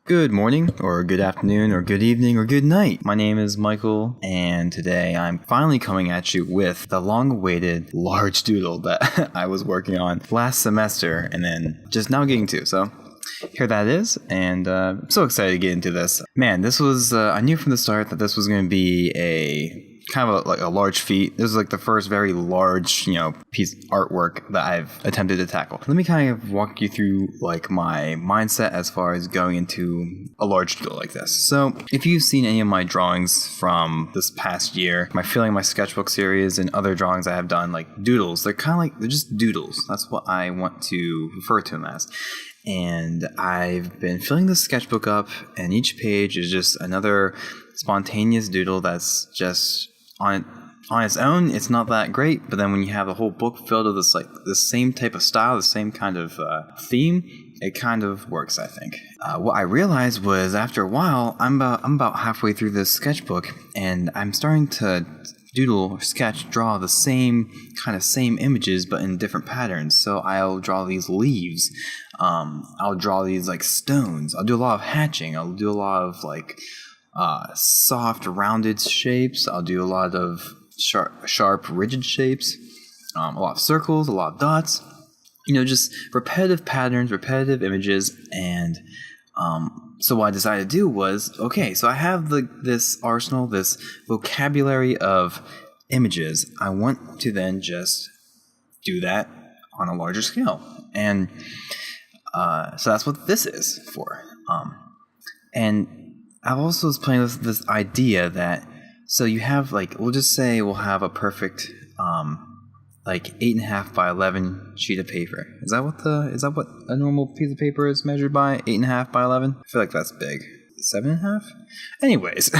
Good morning, or good afternoon, or good evening, or good night. My name is Michael, and today I'm finally coming at you with the long-awaited large doodle that I was working on last semester, and then just now getting to. So here that is, and I'm so excited to get into this. Man, this was, I knew from the start that this was going to be a kind of like a large feat. This is like the first very large, piece artwork that I've attempted to tackle. Let me kind of walk you through like my mindset as far as going into a large doodle like this. So if you've seen any of my drawings from this past year, my sketchbook series and other drawings I have done, like doodles, they're just doodles. That's what I want to refer to them as. And I've been filling this sketchbook up, and each page is just another spontaneous doodle that's just on its own. It's not that great, but then when you have the whole book filled with the same type of style, the same kind of theme, it kind of works, I think. What I realized was after a while, I'm about halfway through this sketchbook, and I'm starting to doodle, sketch, draw the same images, but in different patterns. So I'll draw these leaves. I'll draw these like stones. I'll do a lot of hatching. I'll do a lot of soft, rounded shapes. I'll do a lot of sharp, rigid shapes. A lot of circles, a lot of dots. Just repetitive patterns, repetitive images. And so what I decided to do was, okay, so I have this arsenal, this vocabulary of images. I want to then just do that on a larger scale. And so that's what this is for. And I also was playing with this idea that, so you have we'll just say we'll have a perfect 8.5 by 11 sheet of paper. Is that what a normal piece of paper is measured by? 8.5 by 11? I feel like that's big. 7.5? Anyways,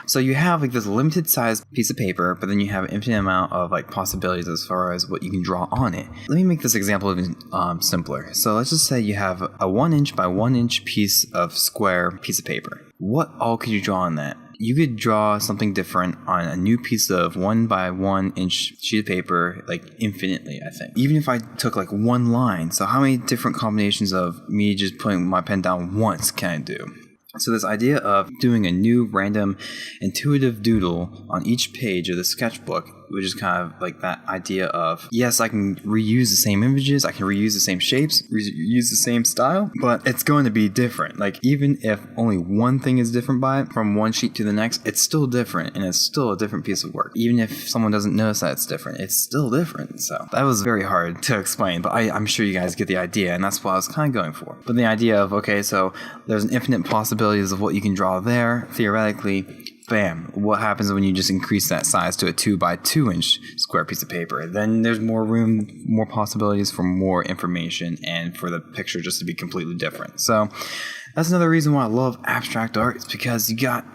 so you have this limited size piece of paper, but then you have an infinite amount of possibilities as far as what you can draw on it. Let me make this example even simpler. So let's just say you have a 1 inch by 1 inch square piece of paper. What all could you draw on that? You could draw something different on a new piece of 1 by 1 inch sheet of paper, infinitely, I think. Even if I took one line, so how many different combinations of me just putting my pen down once can I do? So this idea of doing a new random intuitive doodle on each page of the sketchbook, which is kind of that idea of, yes, I can reuse the same images, I can reuse the same shapes, reuse the same style, but it's going to be different. Even if only one thing is different from one sheet to the next, it's still different, and it's still a different piece of work. Even if someone doesn't notice that it's different, it's still different. So that was very hard to explain, but I'm sure you guys get the idea, and that's what I was kind of going for. But the idea of, okay, so there's an infinite possibilities of what you can draw there, theoretically. Bam, what happens when you just increase that size to a 2 by 2 inch square piece of paper? Then there's more room, more possibilities for more information, and for the picture just to be completely different. So that's another reason why I love abstract art, is because you got,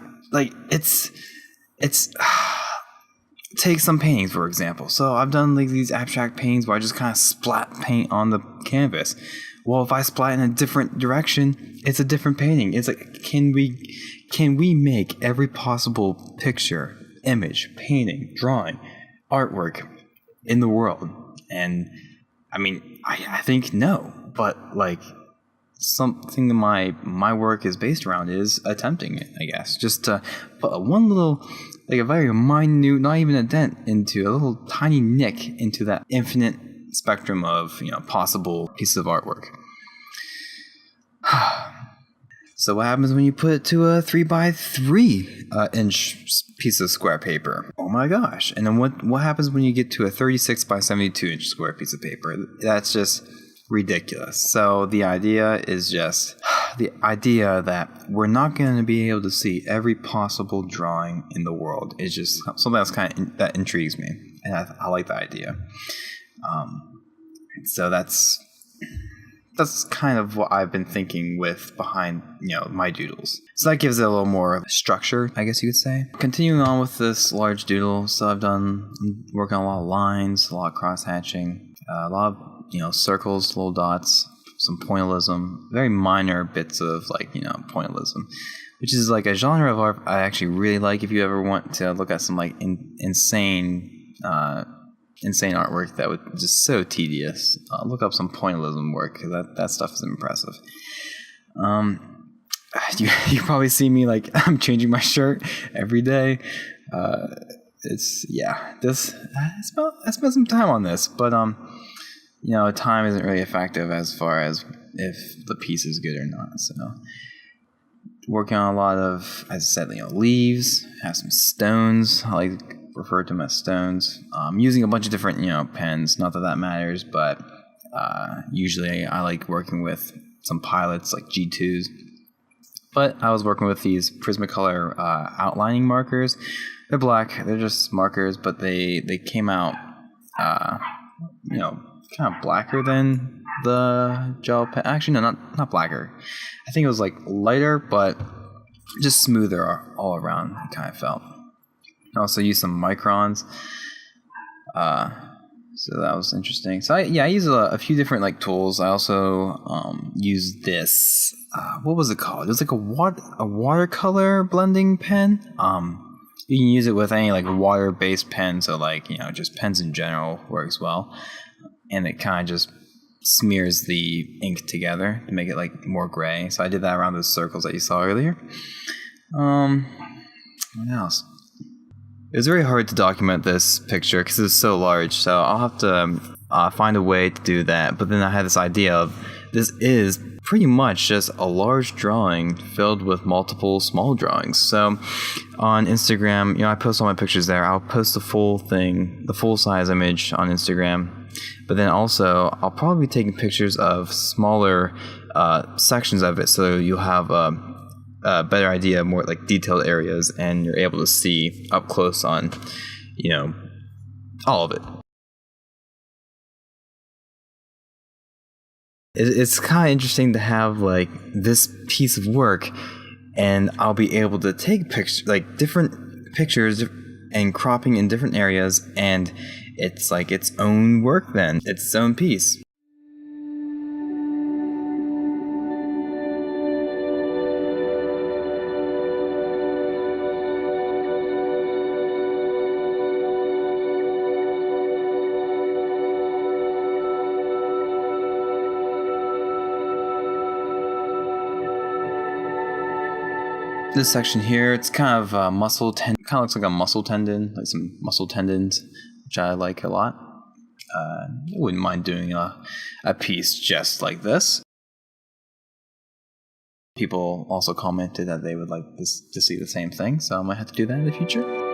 take some paintings, for example. So I've done these abstract paintings where I just kind of splat paint on the canvas. Well, if I splat in a different direction, it's a different painting. It's can we make every possible picture, image, painting, drawing, artwork in the world? And I think no, but something that my work is based around is attempting it, I guess. Just to put one little, a very minute, not even a dent, into a little tiny nick into that infinite spectrum of possible pieces of artwork. So what happens when you put it to a 3 by 3 inch piece of square paper? Oh my gosh. And then what happens when you get to a 36 by 72 inch square piece of paper? That's just ridiculous. So the idea is just the idea that we're not going to be able to see every possible drawing in the world. It's just something else that intrigues me, and I like the idea. So that's kind of what I've been thinking behind my doodles. So that gives it a little more structure, I guess you could say. Continuing on with this large doodle, so I'm working on a lot of lines, a lot of cross hatching, a lot of circles, little dots, some pointillism, very minor bits of pointillism, which is a genre of art I actually really like. If you ever want to look at some insane artwork that was just so tedious, look up some pointillism work, because that stuff is impressive. you probably see me like I'm changing my shirt every day. I spent some time on this, but time isn't really effective as far as if the piece is good or not. So working on a lot of, as I said, leaves, have some stones. I like to refer to them as stones. Using a bunch of different pens. Not that that matters, but usually I like working with some pilots like G2s. But I was working with these Prismacolor outlining markers. They're black. They're just markers, but they came out, kind of blacker than the gel pen. Actually, no, not blacker. I think it was like lighter, but just smoother all around. It kind of felt. I also used some microns. So that was interesting. So I use a few different like tools. I also used this. What was it called? It was like a watercolor blending pen. You can use it with any like water-based pen. So like just pens in general works well, and it kind of just smears the ink together to make it like more gray. So I did that around those circles that you saw earlier. What else? It was very hard to document this picture because it's so large, so I'll have to find a way to do that. But then I had this idea of this is pretty much just a large drawing filled with multiple small drawings. So on Instagram, I post all my pictures there. I'll post the full thing, the full-size image on Instagram. But then also, I'll probably be taking pictures of smaller sections of it, so you'll have a better idea of more like detailed areas, and you're able to see up close on, all of it. It's kind of interesting to have like this piece of work, and I'll be able to take pictures, like different pictures, and cropping in different areas, and it's like its own work then, its own piece. This section here, it's kind of kind of looks like a muscle tendon, like some muscle tendons, which I like a lot. I wouldn't mind doing a piece just like this. People also commented that they would like this to see the same thing, so I might have to do that in the future.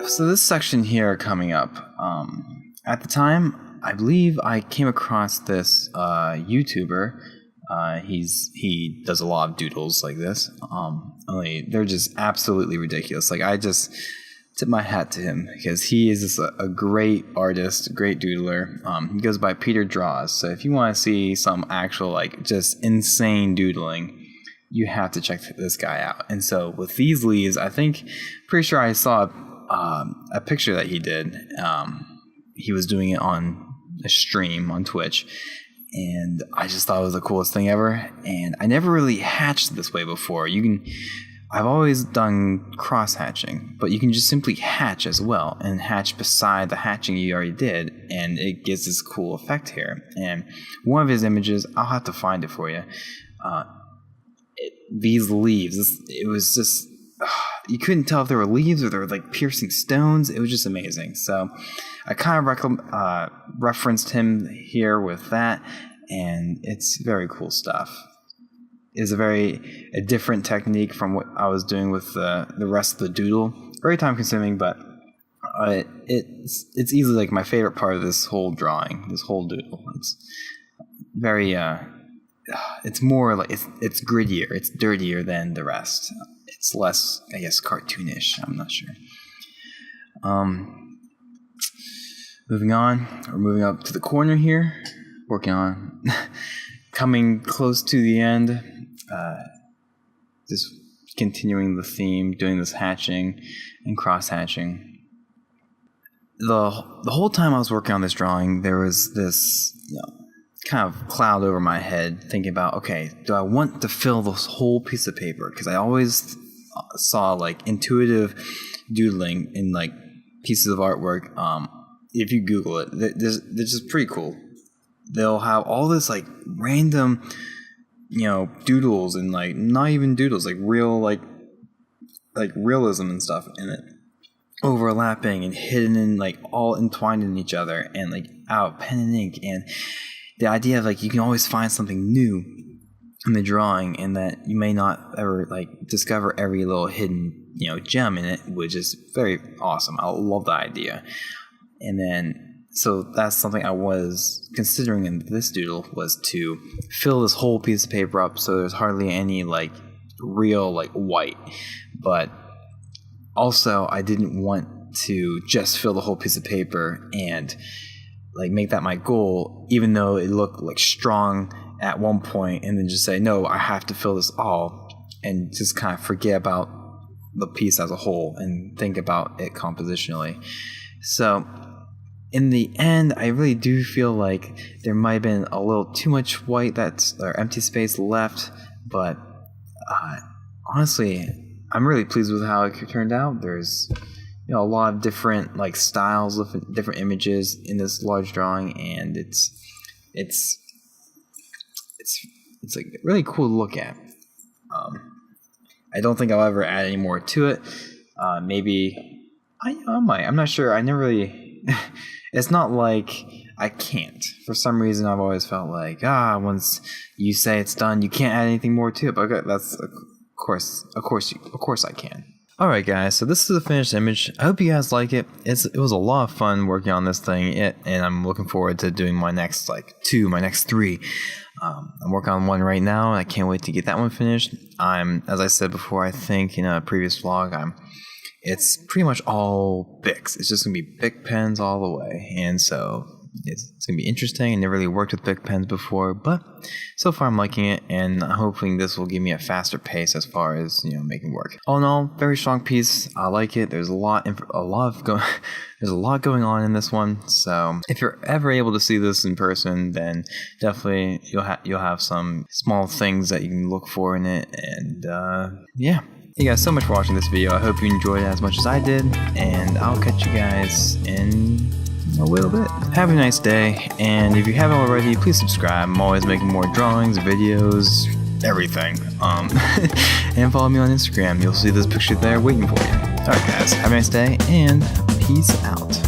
So this section here coming up, at the time, I believe I came across this YouTuber. He does a lot of doodles like this. Only they're just absolutely ridiculous. Like I just tip my hat to him because he is just a great artist, great doodler. He goes by Peter Draws. So if you want to see some actual like just insane doodling, you have to check this guy out. And so with these leaves, pretty sure I saw a picture that he did. He was doing it on a stream on Twitch, and I just thought it was the coolest thing ever. And I never really hatched this way before. I've always done cross hatching, but you can just simply hatch as well, and hatch beside the hatching you already did, and it gives this cool effect here. And one of his images, I'll have to find it for you. These leaves, it was just. You couldn't tell if they were leaves or they were like piercing stones. It was just amazing. So I kind of referenced him here with that, and it's very cool stuff. It's a different technique from what I was doing with the rest of the doodle. Very time consuming, but it's easily like my favorite part of this whole drawing, this whole doodle. It's very it's more like it's grittier, it's dirtier than the rest. It's less, I guess, cartoonish. I'm not sure. Moving on, we're moving up to the corner here, working on coming close to the end. Just continuing the theme, doing this hatching and cross hatching. The whole time I was working on this drawing, there was this kind of cloud over my head, thinking about, okay, do I want to fill this whole piece of paper? Because I always saw like intuitive doodling in like pieces of artwork. If you Google it, they're just pretty cool. They'll have all this like random, doodles and like not even doodles, like real like realism and stuff in it, overlapping and hidden and like all entwined in each other, and like out pen and ink, and the idea of like you can always find something new in the drawing, and that you may not ever like discover every little hidden gem in it, which is very awesome. I love the idea. And then so that's something I was considering in this doodle, was to fill this whole piece of paper up so there's hardly any like real like white, but also I didn't want to just fill the whole piece of paper and like make that my goal, even though it looked like strong at one point, and then just say, no, I have to fill this all, and just kind of forget about the piece as a whole and think about it compositionally. So in the end, I really do feel like there might have been a little too much white or empty space left, but honestly, I'm really pleased with how it turned out. There's a lot of different like styles of different images in this large drawing, and it's like really cool to look at. I don't think I'll ever add any more to it. Maybe I might. I'm not sure. I never really. It's not like I can't. For some reason, I've always felt like once you say it's done, you can't add anything more to it. But okay, that's of course I can. Alright guys, so this is the finished image. I hope you guys like it. It was a lot of fun working on this thing, and I'm looking forward to doing my next three. I'm working on one right now, and I can't wait to get that one finished. As I said before, I think in a previous vlog, it's pretty much all Bics. It's just going to be Bic pens all the way, and so it's going to be interesting. I never really worked with Bic pens before, but so far I'm liking it, and I'm hoping this will give me a faster pace as far as making work. All in all, very strong piece. I like it. There's a lot going on in this one. So if you're ever able to see this in person, then definitely you'll have some small things that you can look for in it, and yeah. Thank you guys so much for watching this video. I hope you enjoyed it as much as I did, and I'll catch you guys in a little bit. Have a nice day, and if you haven't already, please subscribe. I'm always making more drawings, videos, everything. And follow me on Instagram. You'll see this picture there waiting for you. Alright guys, have a nice day, and peace out.